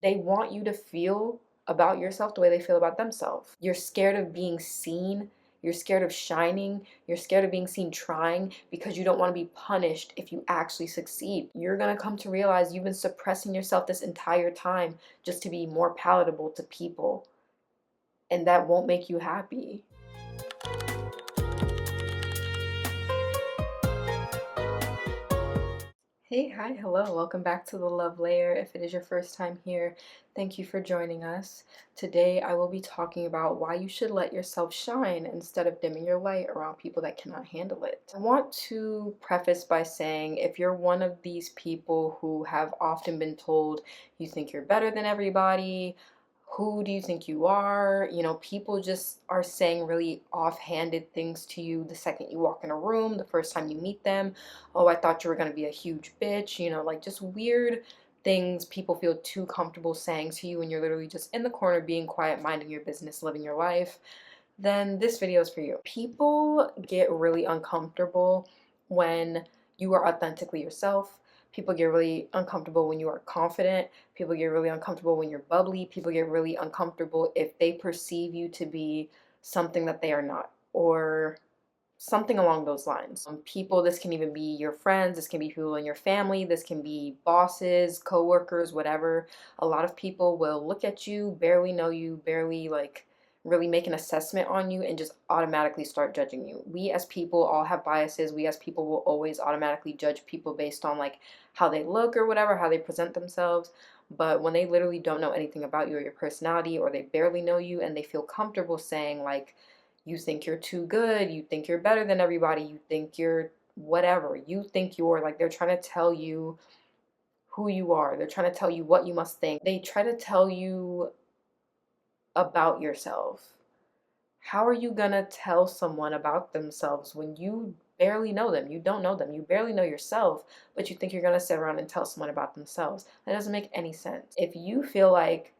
They want you to feel about yourself the way they feel about themselves. You're scared of being seen. You're scared of shining. You're scared of being seen trying because you don't want to be punished if you actually succeed. You're going to come to realize you've been suppressing yourself this entire time just to be more palatable to people. And that won't make you happy. Hey, hi, hello. Welcome back to The Love Layer. If it is your first time here, thank you for joining us. Today, I will be talking about why you should let yourself shine instead of dimming your light around people that cannot handle it. I want to preface by saying if you're one of these people who have often been told you think you're better than everybody, who do you think you are? People just are saying really offhanded things to you the second you walk in a room, the first time you meet them. Oh, I thought you were going to be a huge bitch, like just weird things people feel too comfortable saying to you when you're literally just in the corner being quiet, minding your business, living your life. Then this video is for you. People get really uncomfortable when you are authentically yourself. People get really uncomfortable when you are confident. People get really uncomfortable when you're bubbly. People get really uncomfortable if they perceive you to be something that they are not, or something along those lines. People, this can even be your friends, this can be people in your family, this can be bosses, coworkers, whatever. A lot of people will look at you, barely know you, barely really make an assessment on you and just automatically start judging you. We as people all have biases. We as people will always automatically judge people based on how they look or whatever, how they present themselves. But when they literally don't know anything about you or your personality, or they barely know you and they feel comfortable saying you think you're too good, you think you're better than everybody, you think you're whatever, you think you're they're trying to tell you who you are. They're trying to tell you what you must think. They try to tell you about yourself. How are you gonna tell someone about themselves when you barely know them? You don't know them. You barely know yourself, but you think you're gonna sit around and tell someone about themselves. That doesn't make any sense. If you feel like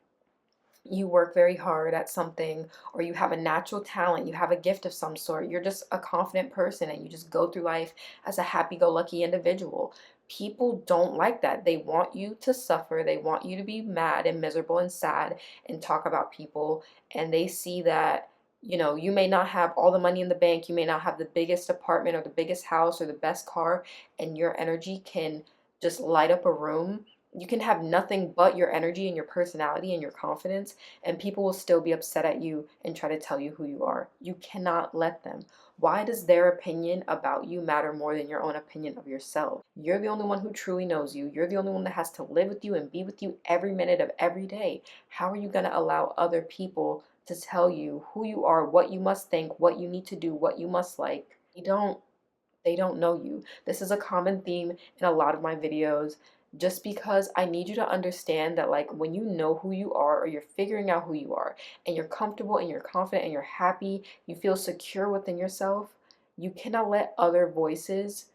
you work very hard at something, or you have a natural talent, you have a gift of some sort, you're just a confident person and you just go through life as a happy-go-lucky individual. People don't like that. They want you to suffer. They want you to be mad and miserable and sad and talk about people. And they see that, you may not have all the money in the bank, you may not have the biggest apartment or the biggest house or the best car, and your energy can just light up a room. You can have nothing but your energy and your personality and your confidence, and people will still be upset at you and try to tell you who you are. You cannot let them. Why does their opinion about you matter more than your own opinion of yourself? You're the only one who truly knows you. You're the only one that has to live with you and be with you every minute of every day. How are you going to allow other people to tell you who you are, what you must think, what you need to do, what you must like? They don't know you. This is a common theme in a lot of my videos, just because I need you to understand that when you know who you are, or you're figuring out who you are, and you're comfortable and you're confident and you're happy, you feel secure within yourself, you cannot let other voices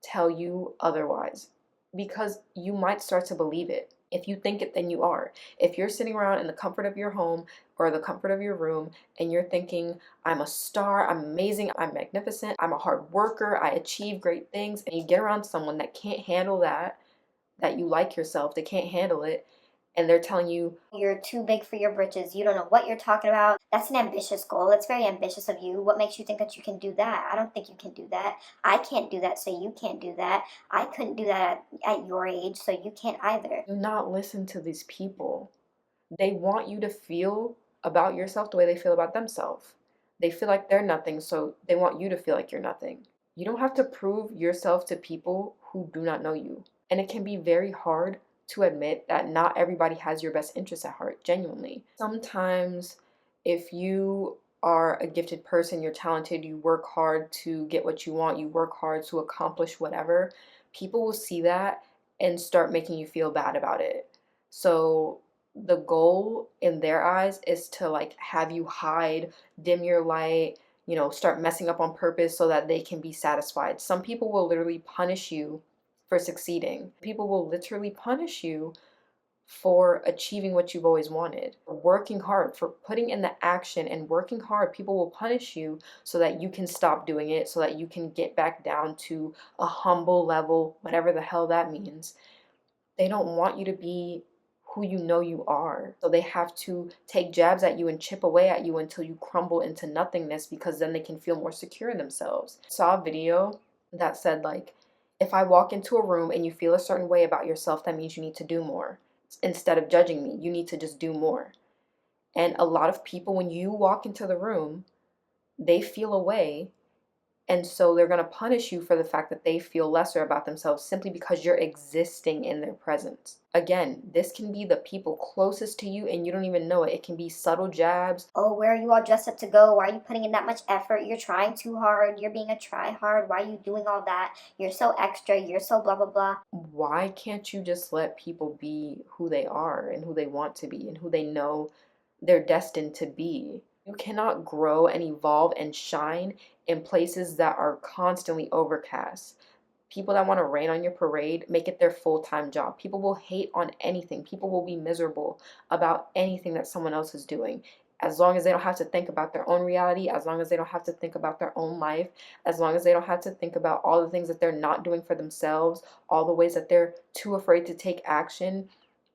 tell you otherwise, because you might start to believe it. If you think it, then you are. If you're sitting around in the comfort of your home or the comfort of your room and you're thinking, I'm a star, I'm amazing, I'm magnificent, I'm a hard worker, I achieve great things, and you get around someone that can't handle that you like yourself, they can't handle it, and they're telling you, You're too big for your britches. You don't know what you're talking about. That's an ambitious goal. It's very ambitious of you. What makes you think that you can do that? I don't think you can do that. I can't do that, so you can't do that. I couldn't do that at your age, so you can't either. do not listen to these people. They want you to feel about yourself the way they feel about themselves. They feel like they're nothing, so they want you to feel like you're nothing. You don't have to prove yourself to people who do not know you. And it can be very hard to admit that not everybody has your best interests at heart, genuinely. Sometimes, if you are a gifted person, you're talented, you work hard to get what you want, you work hard to accomplish whatever, people will see that and start making you feel bad about it. So the goal in their eyes is to have you hide, dim your light, start messing up on purpose so that they can be satisfied. Some people will literally punish you for succeeding. People will literally punish you for achieving what you've always wanted, for working hard, for putting in the action and working hard. People will punish you so that you can stop doing it, so that you can get back down to a humble level, whatever the hell that means. They don't want you to be who you know you are. So they have to take jabs at you and chip away at you until you crumble into nothingness, because then they can feel more secure in themselves. I saw a video that said, like, if I walk into a room and you feel a certain way about yourself, that means you need to do more. Instead of judging me, you need to just do more. And a lot of people, when you walk into the room, they feel a way, and so they're going to punish you for the fact that they feel lesser about themselves simply because you're existing in their presence. Again, this can be the people closest to you and you don't even know it. It can be subtle jabs. Oh, where are you all dressed up to go? Why are you putting in that much effort? You're trying too hard. You're being a try hard. Why are you doing all that? You're so extra. You're so blah, blah, blah. Why can't you just let people be who they are and who they want to be and who they know they're destined to be? You cannot grow and evolve and shine in places that are constantly overcast. People that want to rain on your parade, make it their full-time job. People will hate on anything. People will be miserable about anything that someone else is doing. As long as they don't have to think about their own reality, as long as they don't have to think about their own life, as long as they don't have to think about all the things that they're not doing for themselves, all the ways that they're too afraid to take action,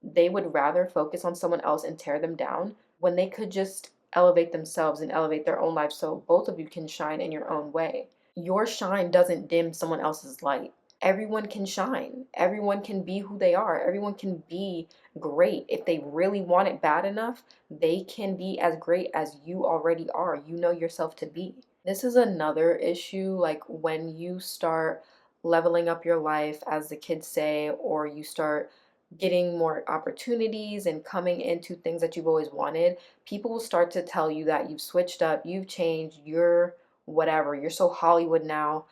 they would rather focus on someone else and tear them down when they could just elevate themselves and elevate their own life so both of you can shine in your own way. Your shine doesn't dim someone else's light. Everyone can shine. Everyone can be who they are. Everyone can be great. If they really want it bad enough, they can be as great as you already are. You know yourself to be. This is another issue, like when you start leveling up your life, as the kids say, or you start getting more opportunities and coming into things that you've always wanted, people will start to tell you that you've switched up, you've changed, you're whatever, you're so Hollywood now.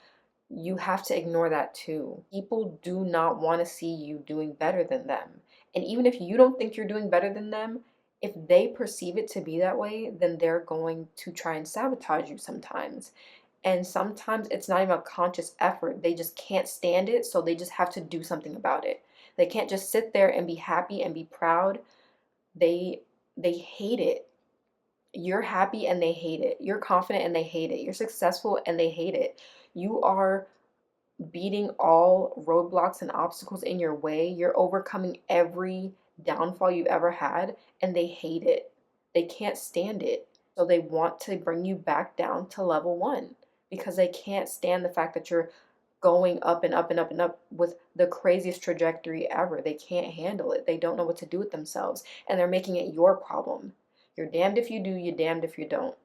You have to ignore that too. People do not want to see you doing better than them. And even if you don't think you're doing better than them, if they perceive it to be that way, then they're going to try and sabotage you sometimes. And sometimes it's not even a conscious effort. They just can't stand it, so they just have to do something about it. They can't just sit there and be happy and be proud. They hate it. You're happy and they hate it. You're confident and they hate it. You're successful and they hate it. You are beating all roadblocks and obstacles in your way. You're overcoming every downfall you've ever had, and they hate it. They can't stand it. So they want to bring you back down to level one because they can't stand the fact that you're going up and up and up and up with the craziest trajectory ever. They can't handle it. They don't know what to do with themselves, and they're making it your problem. You're damned if you do, you're damned if you don't.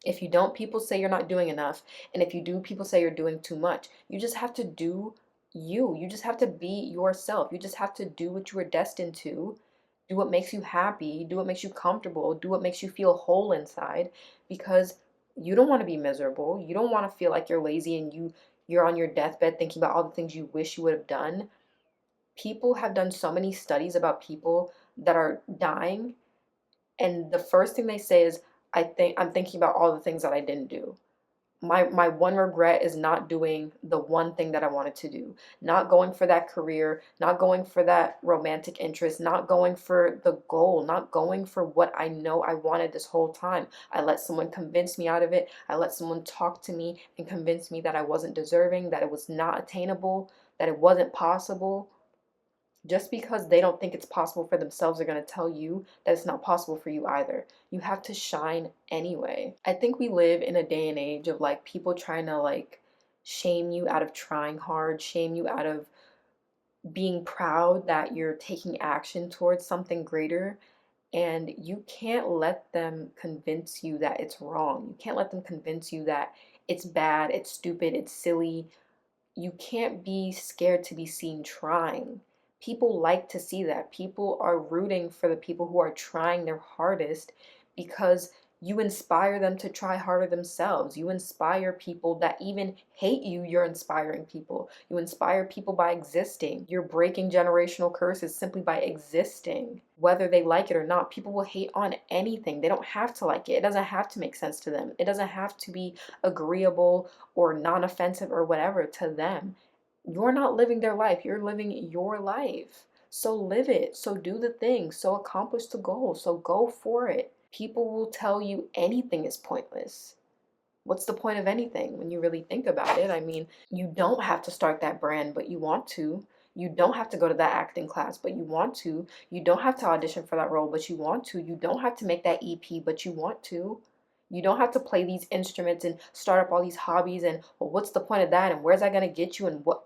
If you don't, people say you're not doing enough. And if you do, people say you're doing too much. You just have to do you. You just have to be yourself. You just have to do what you were destined to. Do what makes you happy. Do what makes you comfortable. Do what makes you feel whole inside. Because you don't want to be miserable. You don't want to feel like you're lazy and you're on your deathbed thinking about all the things you wish you would have done. People have done so many studies about people that are dying, and the first thing they say is, I'm thinking about all the things that I didn't do. My one regret is not doing the one thing that I wanted to do, not going for that career, not going for that romantic interest, not going for the goal, not going for what I know I wanted this whole time. I let someone convince me out of it. I let someone talk to me and convince me that I wasn't deserving, that it was not attainable, that it wasn't possible. Just because they don't think it's possible for themselves, they're going to tell you that it's not possible for you either. You have to shine anyway. I think we live in a day and age of like people trying to like shame you out of trying hard, shame you out of being proud that you're taking action towards something greater. And you can't let them convince you that it's wrong. You can't let them convince you that it's bad, it's stupid, it's silly. You can't be scared to be seen trying. People like to see that. People are rooting for the people who are trying their hardest because you inspire them to try harder themselves. You inspire people that even hate you, you're inspiring people. You inspire people by existing. You're breaking generational curses simply by existing. Whether they like it or not, people will hate on anything. They don't have to like it. It doesn't have to make sense to them. It doesn't have to be agreeable or non-offensive or whatever to them. You're not living their life. You're living your life. So live it. So do the thing. So accomplish the goal. So go for it. People will tell you anything is pointless. What's the point of anything when you really think about it? I mean, you don't have to start that brand, but you want to. You don't have to go to that acting class, but you want to. You don't have to audition for that role, but you want to. You don't have to make that EP, but you want to. You don't have to play these instruments and start up all these hobbies and, well, what's the point of that and where's that going to get you and what,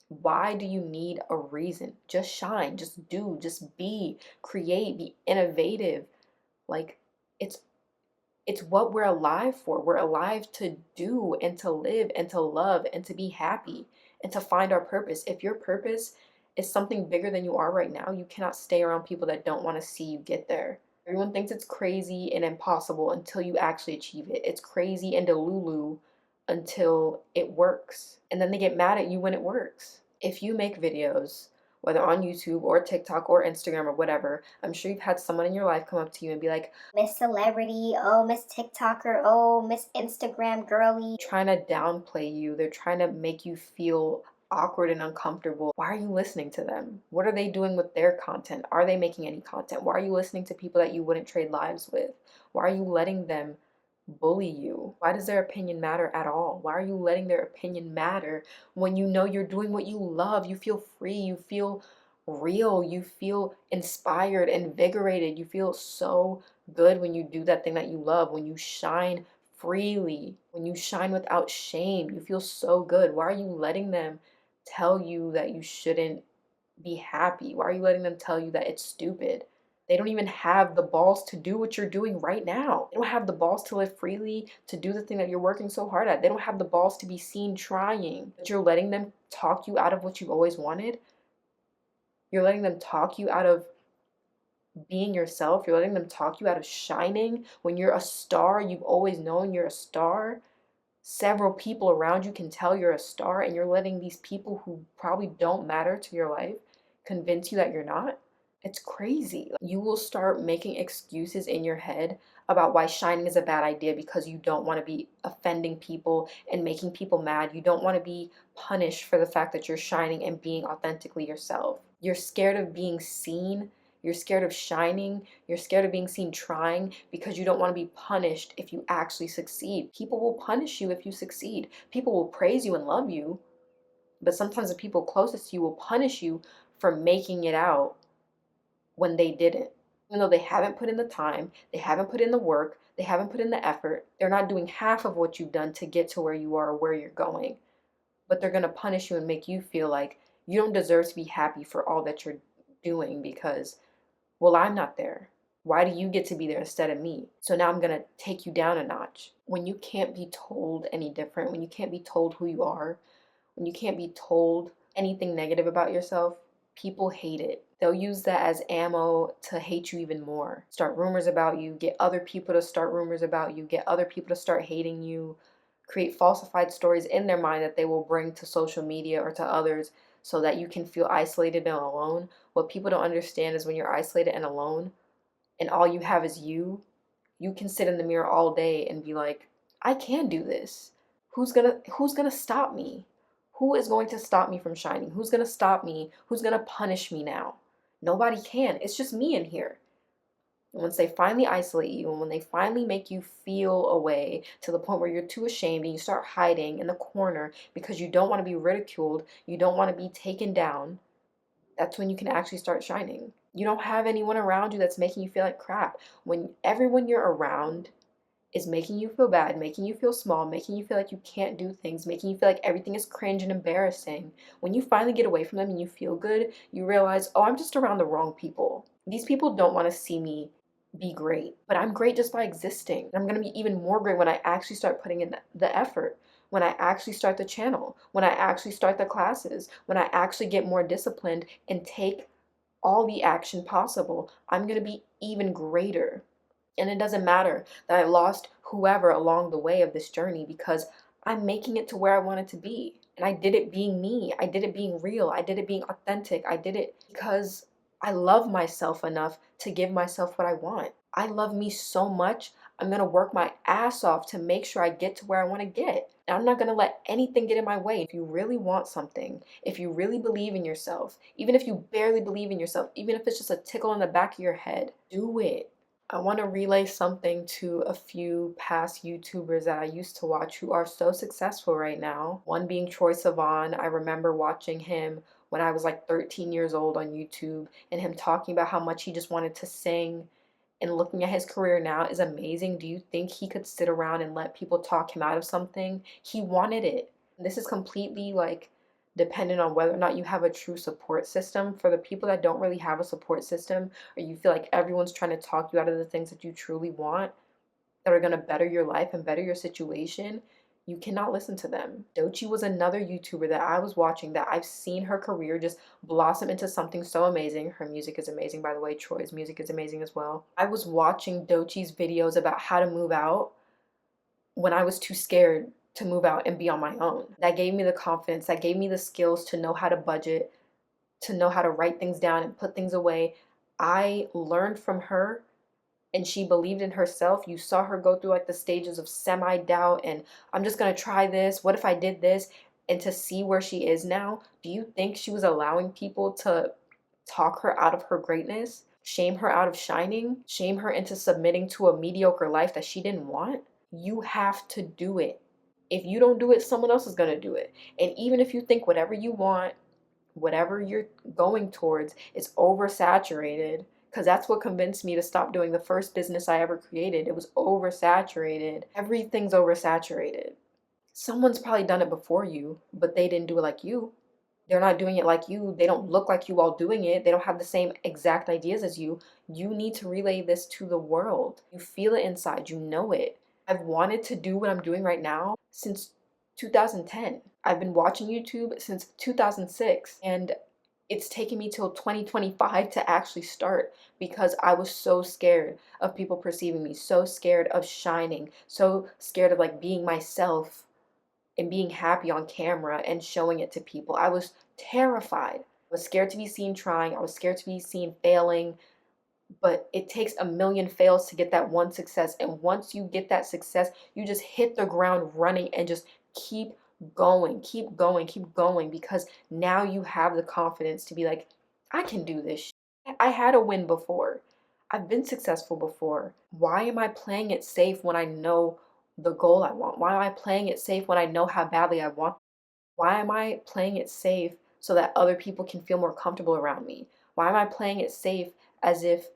why do you need a reason? Just shine, just do, just be, create, be innovative. Like it's it's what we're alive for. We're alive to do and to live and to love and to be happy and to find our purpose. If your purpose is something bigger than you are right now, you cannot stay around people that don't want to see you get there. Everyone thinks it's crazy and impossible until you actually achieve it. It's crazy and delulu until it works. And then they get mad at you when it works. If you make videos, whether on YouTube or TikTok or Instagram or whatever, I'm sure you've had someone in your life come up to you and be like, Miss Celebrity, oh, Miss TikToker, oh, Miss Instagram girly. trying to downplay you. They're trying to make you feel awkward and uncomfortable. Why are you listening to them? What are they doing with their content? Are they making any content? Why are you listening to people that you wouldn't trade lives with? Why are you letting them bully you? Why does their opinion matter at all? Why are you letting their opinion matter when you know you're doing what you love? You feel free, you feel real, you feel inspired, invigorated, you feel so good when you do that thing that you love, when you shine freely, when you shine without shame. You feel so good. Why are you letting them tell you that you shouldn't be happy? Why are you letting them tell you that it's stupid? They don't even have the balls to do what you're doing right now. They don't have the balls to live freely, to do the thing that you're working so hard at. They don't have the balls to be seen trying. But you're letting them talk you out of what you've always wanted. You're letting them talk you out of being yourself. You're letting them talk you out of shining when you're a star. You've always known you're a star. Several people around you can tell you're a star, and you're letting these people who probably don't matter to your life convince you that you're not. It's crazy. You will start making excuses in your head about why shining is a bad idea because you don't want to be offending people and making people mad. You don't want to be punished for the fact that you're shining and being authentically yourself. You're scared of being seen. You're scared of shining. You're scared of being seen trying because you don't want to be punished if you actually succeed. People will punish you if you succeed. People will praise you and love you, but sometimes the people closest to you will punish you for making it out when they didn't. Even though they haven't put in the time, they haven't put in the work, they haven't put in the effort, they're not doing half of what you've done to get to where you are or where you're going. But they're going to punish you and make you feel like you don't deserve to be happy for all that you're doing because, well, I'm not there. Why do you get to be there instead of me? So now I'm going to take you down a notch. When you can't be told any different, when you can't be told who you are, when you can't be told anything negative about yourself, people hate it. They'll use that as ammo to hate you even more. Start rumors about you, get other people to start rumors about you, get other people to start hating you, create falsified stories in their mind that they will bring to social media or to others so that you can feel isolated and alone. What people don't understand is when you're isolated and alone and all you have is you can sit in the mirror all day and be like, I can do this. Who's gonna stop me? Who is going to stop me from shining? Who's gonna stop me? Who's gonna punish me now? Nobody can. It's just me in here. And once they finally isolate you and when they finally make you feel away to the point where you're too ashamed and you start hiding in the corner because you don't want to be ridiculed, you don't want to be taken down, that's when you can actually start shining. You don't have anyone around you that's making you feel like crap. When everyone you're around is making you feel bad, making you feel small, making you feel like you can't do things, making you feel like everything is cringe and embarrassing. When you finally get away from them and you feel good, you realize, oh, I'm just around the wrong people. These people don't want to see me be great, but I'm great just by existing. I'm going to be even more great when I actually start putting in the effort, when I actually start the channel, when I actually start the classes, when I actually get more disciplined and take all the action possible. I'm going to be even greater. And it doesn't matter that I lost whoever along the way of this journey because I'm making it to where I wanted to be. And I did it being me. I did it being real. I did it being authentic. I did it because I love myself enough to give myself what I want. I love me so much. I'm going to work my ass off to make sure I get to where I want to get. And I'm not going to let anything get in my way. If you really want something, if you really believe in yourself, even if you barely believe in yourself, even if it's just a tickle in the back of your head, do it. I want to relay something to a few past YouTubers that I used to watch who are so successful right now. One being Troye Sivan. I remember watching him when I was like 13 years old on YouTube, and him talking about how much he just wanted to sing, and looking at his career now is amazing. Do you think he could sit around and let people talk him out of something? He wanted it. This is completely like dependent on whether or not you have a true support system. For the people that don't really have a support system, or you feel like everyone's trying to talk you out of the things that you truly want, that are going to better your life and better your situation, you cannot listen to them. Doechii was another YouTuber that I was watching that I've seen her career just blossom into something so amazing. Her music is amazing, by the way. Troy's music is amazing as well. I was watching Doechii's videos about how to move out when I was too scared to move out and be on my own. That gave me the confidence, that gave me the skills to know how to budget, to know how to write things down and put things away. I learned from her, and she believed in herself. You saw her go through like the stages of semi-doubt and I'm just going to try this. What if I did this? And to see where she is now, do you think she was allowing people to talk her out of her greatness, shame her out of shining, shame her into submitting to a mediocre life that she didn't want? You have to do it. If you don't do it, someone else is going to do it. And even if you think whatever you want, whatever you're going towards is oversaturated, because that's what convinced me to stop doing the first business I ever created. It was oversaturated. Everything's oversaturated. Someone's probably done it before you, but they didn't do it like you. They're not doing it like you. They don't look like you while doing it. They don't have the same exact ideas as you. You need to relay this to the world. You feel it inside. You know it. I've wanted to do what I'm doing right now since 2010. I've been watching YouTube since 2006, and it's taken me till 2025 to actually start because I was so scared of people perceiving me, so scared of shining, so scared of like being myself and being happy on camera and showing it to people. I was terrified. I was scared to be seen trying. I was scared to be seen failing. But it takes a million fails to get that one success. And once you get that success, you just hit the ground running and just keep going, keep going, keep going, because now you have the confidence to be like, I can do this. I had a win before. I've been successful before. Why am I playing it safe when I know the goal I want? Why am I playing it safe when I know how badly I want? Why am I playing it safe so that other people can feel more comfortable around me? Why am I playing it safe as if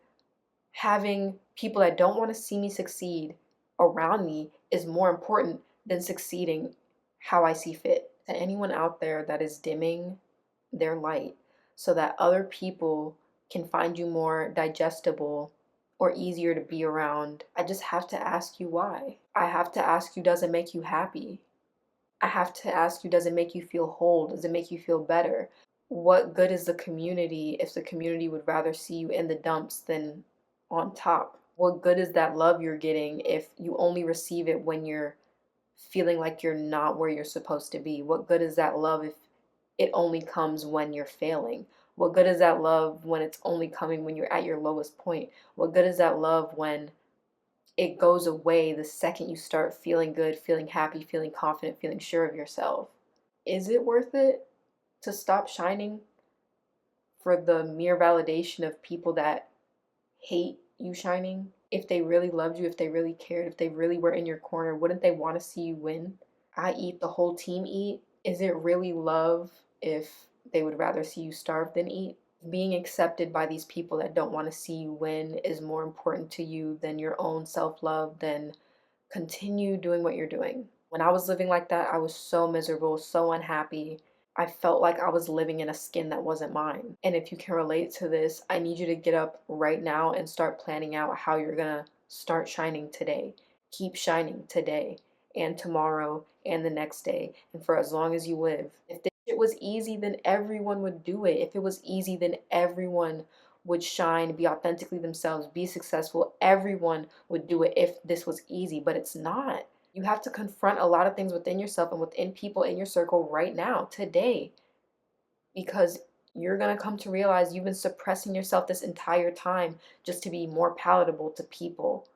having people that don't want to see me succeed around me is more important than succeeding how I see fit? To anyone out there that is dimming their light so that other people can find you more digestible or easier to be around, I just have to ask you why. I have to ask you, does it make you happy? I have to ask you, does it make you feel whole? Does it make you feel better? What good is the community if the community would rather see you in the dumps than on top? What good is that love you're getting if you only receive it when you're feeling like you're not where you're supposed to be? What good is that love if it only comes when you're failing? What good is that love when it's only coming when you're at your lowest point? What good is that love when it goes away the second you start feeling good, feeling happy, feeling confident, feeling sure of yourself? Is it worth it to stop shining for the mere validation of people that hate you shining? If they really loved you, if they really cared, if they really were in your corner, wouldn't they want to see you win? I eat, the whole team eat. Is it really love if they would rather see you starve than eat? Being accepted by these people that don't want to see you win is more important to you than your own self-love, then continue doing what you're doing. When I was living like that, I was so miserable, so unhappy. I felt like I was living in a skin that wasn't mine. And if you can relate to this, I need you to get up right now and start planning out how you're gonna start shining today. Keep shining today and tomorrow and the next day and for as long as you live. If this shit was easy, then everyone would do it. If it was easy, then everyone would shine, be authentically themselves, be successful. Everyone would do it if this was easy, but it's not. You have to confront a lot of things within yourself and within people in your circle right now, today, because you're going to come to realize you've been suppressing yourself this entire time just to be more palatable to people.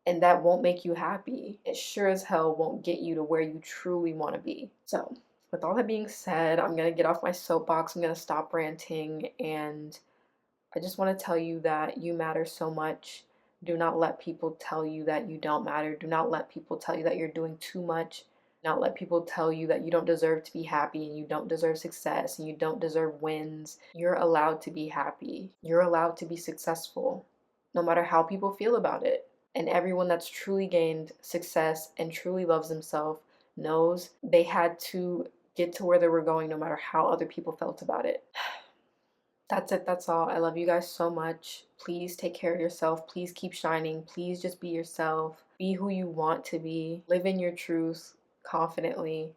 And that won't make you happy. It sure as hell won't get you to where you truly want to be. So, with all that being said, I'm going to get off my soapbox. I'm going to stop ranting, and I just want to tell you that you matter so much. Do not let people tell you that you don't matter. Do not let people tell you that you're doing too much. Not let people tell you that you don't deserve to be happy and you don't deserve success and you don't deserve wins. You're allowed to be happy. You're allowed to be successful, no matter how people feel about it. And everyone that's truly gained success and truly loves themselves knows they had to get to where they were going no matter how other people felt about it. That's it. That's all. I love you guys so much. Please take care of yourself. Please keep shining. Please just be yourself. Be who you want to be. Live in your truth confidently.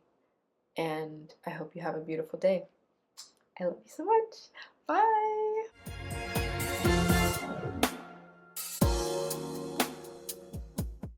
And I hope you have a beautiful day. I love you so much. Bye.